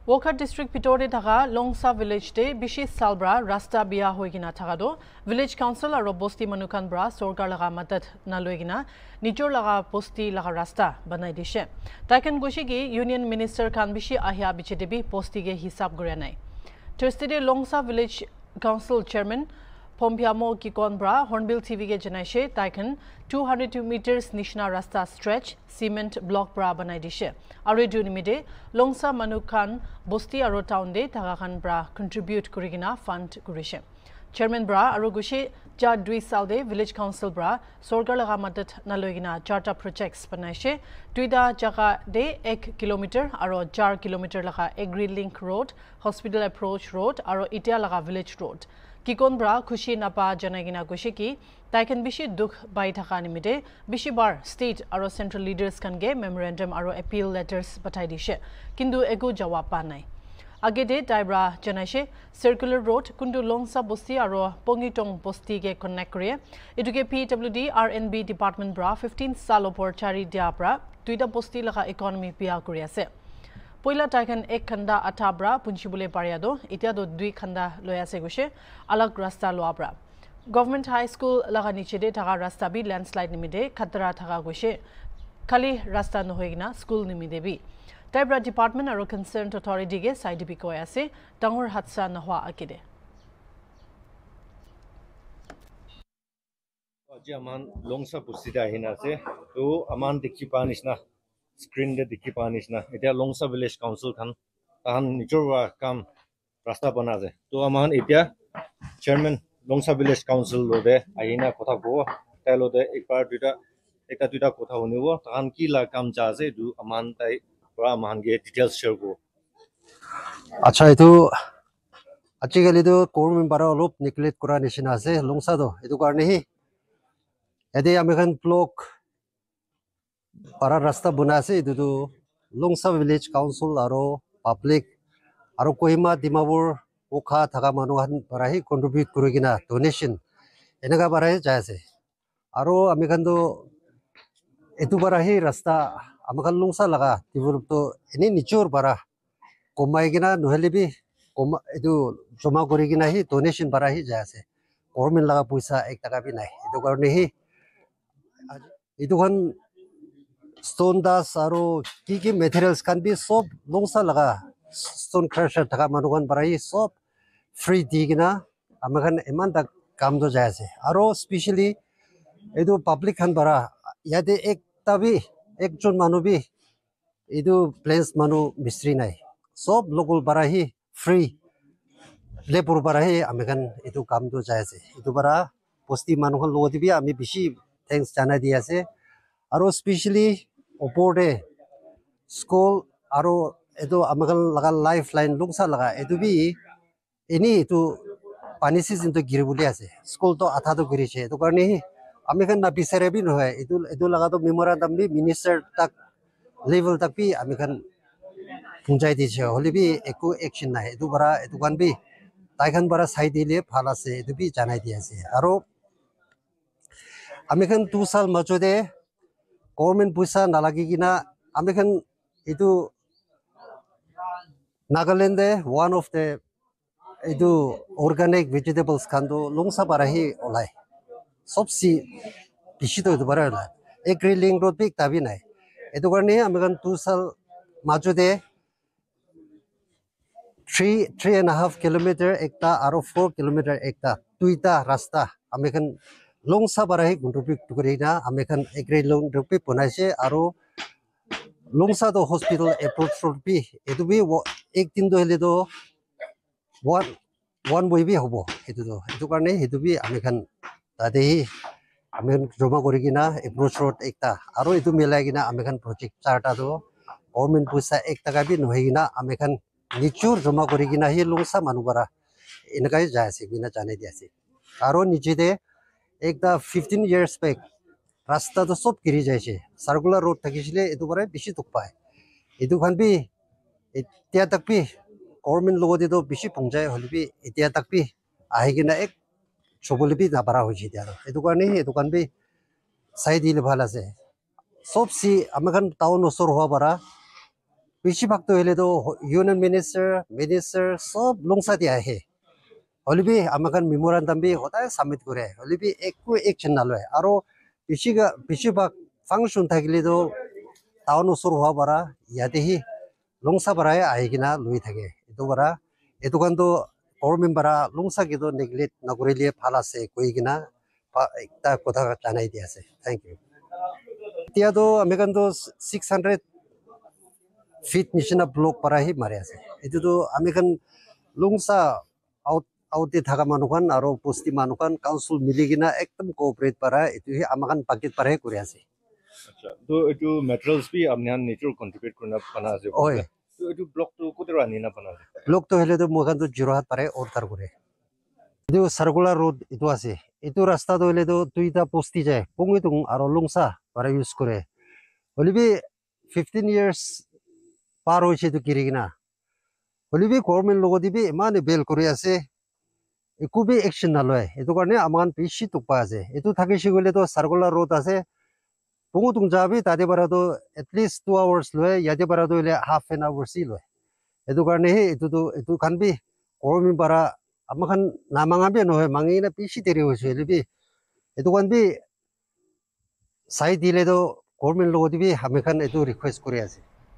Walker district Pitore Taga, Longsa village de, Bishi Salbra, Rasta Bia Hoigina Tagado, village council a Robosti Manukan Bra, Sorgar Laga Matat Naloigina, Nijor Laga Posti Laga Rasta, Banaidishe. Taikan Gushigi, Union Minister Kanbishi Ahia Bichedebi, Postige Hisab Gurenai. Thursday, Longsa village council chairman, Pompiamo Kikonbra, Hornbill TV ke Janaishe, Taikan, 202 meters Nishna Rasta stretch, cement block bra banaidishe. Are Junimide, Longsa Manukan, Bosti Aro Town de, Tagakan bra contribute Kurigina fund Kurishe. Chairman bra, Arugushe, Jad Dwi Salde, village council bra, Sorgar Lagamatat Naloigina, Charta projects Panaishe, Tuida Jaga de, 1 kilometer, Aro Jar kilometer Laga, Agri Link Road, Hospital Approach Road, Aro Itia Laga Village Road. Kikon bra Kushi Napa Janagina Gushiki, Taikan Bishi Duk Bai Takanimide, Bishi Bar State Aro Central Leaders Kange Memorandum Aro Appeal Letters Bataidishe, Kindu Ego Jawapanai. Agede Daibra Janashe, Circular Road, Kundu Longsa Bosti Aro Pongitong Bosti Ge Connect Korea, Eduke PWD RNB Department Bra 15 Salopor Chari Diabra, Tuida Bosti Laka Economy Pia Korea Se. Poila Taikan ek khanda atabra punchibule pariado itia do dui khanda loya se gushe alag rasta loabra government high school laga niche de thaga rasta bi landslide nimide khatra thaga gushe khali rasta no hoigina school nimide bi taibra department aro concerned authority ge side bi koya se tangor hatsa nahwa akide aji aman longsa pusida hina se to aman dikhi panisna screen de dikhi panisna etia longsa village council khan tahan nijor kam rasta banaje to aman etia chairman longsa village council lode ahina kotha bo tailode ekbar duita kotha honibo tahan ki la kam jaje du aman tai pura aman ge details share go acha etu achigale do government bara olop neglect kora nishina ase longsa do etu karne hi ede amekan block para rasta bunase etu do longsa village council aro public aro kohima dimapur okha thaka manuhan para hi contribute kurigina donation enaga bara hi jaise aro amekan do etu bara hi rasta amakan longsa laga develop to eni nichor bara komai gina nohele bi koma etu joma kurigina hi donation bara hi jaise government laga puisa 1 taka bi nai etu karone hi etu kan stone das aro ki materials kan bi sob longsa laga stone crusher thaka manukan barai sob free digina amakan eman tak kam do jaise aro specially edu public kan bara yade ekjon manu bi edu place manu mistri nai sob local bara hi free labor bara hi amakan edu kam do jaise edu bara posti manukan lodi bi ami bishi thanks jana di ase aro specially opode school aro edo amagal laga lifeline lungsa laga edu bi ini itu pani season to giribuli ase school to atha to giriche edu karni amikan na bisare bi noy edu laga to memorandum bi minister tak level tak bi amikan punjai diche holi bi eku action na edu bara edu kan bi taikan bara sai dile phala se edu bi janai di ase aro amikan 2 sal majode government puisa nalagi gina amikan itu Nagaland one of the itu organic vegetables kando longsa barahi olai sobsi bishito itu bara olai agri link road big tabi nai itu karne amikan 2 sal majude 3.5 kilometer ekta aro 4 kilometer ekta tuita rasta amikan longsa barahi contribute tukurina amikan agri link road big punaise aro longsa do hospital approach road bi edu bi ek din do hele do one boy bi hobo edu karne edu bi amikan tade amen joma korigina approach road ekta aro edu milagina amikan project charta do government puisa 1 taka bi nohigina amikan nichur joma korigina hi longsa manubara enakai jaise bina jane diase aro niche de ekta 15 years back rasta to sob kiri jaise circular road thakisile edu bare bishi tukpai edu khan bi etia tak bi government logo de do bishi pungjai holibi etia tak bi ahigina ek chobole bi na bara hoji dia edu karne edu kan bi sai dile bhala se sob si amakan town osor hoa bara বেছিভাগ তো হলেতো union minister সব লংসা দিয়া আহে হলিবি আমাকান মেমোৰান্ডাম B সদায় submit কৰে হলিবি একো action নলয় আৰু বেছিভাগ ফাংশন থাকিলেতো টাউন ওচৰ হোৱা পৰা ইয়াতেহি লংসা পৰাই আহি কিনা লৈ থাকে এইটো পৰা এইটো কাৰণটো গভৰ্ণমেণ্ট পৰা লংসা কিন্তু নেগলেক্ট নকৰিলে ভাল আছে কৈ কিনা একটা কথা জানাই দি আছে থ্যাংক ইউ এতিয়াতো আমি কাৰণটো 600 ফিট নিচিনা ব্লক পৰাহি মাৰি আছে এইটোতো আমি কান লংসা আউটে থাকা মানুহখন আৰু বস্তি মানুহখন কাউন্সিল মিলি কিনা একদম কোঅপাৰেট পৰা এইটোহে আমাকান বাকেট পৰাহে কৰি আছে আচ্ছা তো এইটো মেটেৰিয়েলছ বি আপনি নেচাৰ কন্ট্ৰিবিউট কৰনা বনা আছে হয় তো এইটো ব্লক তো কোতৰ আনি না বনা আছে ব্লক তো হলেতো মোখানটো যোৰহাট পাৰে অৰ্ডাৰ কৰে এইটো সাৰ্কুলাৰ ৰোড এইটো আছে এইটো ৰাস্তাটো হলেতো দুইটা বস্তি যায় পঙিতুং আৰু লংসা পৰা ইউজ কৰে হলিবি 15 ইয়াৰ্স পাৰ হৈছে এইটো কিৰি কিনা হলিবি গভৰ্ণমেণ্ট লগত দিবি ইমান বেল কৰি আছে একো বি একশন নলয় এইটো কাৰণে আমাৰ বেছি টুপা আছে এইটো থাকিছে গ'লেতো সাৰ্কুলাৰ ৰোড আছে পঙিতুং যাবি তাতে পৰাতো এটলিষ্ট 2 আৱাৰ্স লয় ইয়াতে পৰাতো হলে হাফ এন আৱাৰ সি লয় এইটো কাৰণে এইটো খান বি গভৰ্ণমেণ্ট পৰা আমাখান নামাঙাবি নহয় মাঙি না বেছি দেৰি হৈছে হলিবি এইটো কাৰণ বি চাই দিলেতো গভৰ্ণমেণ্ট লগত দিবি আমি খান এইটো ৰিকুৱেষ্ট কৰি আছে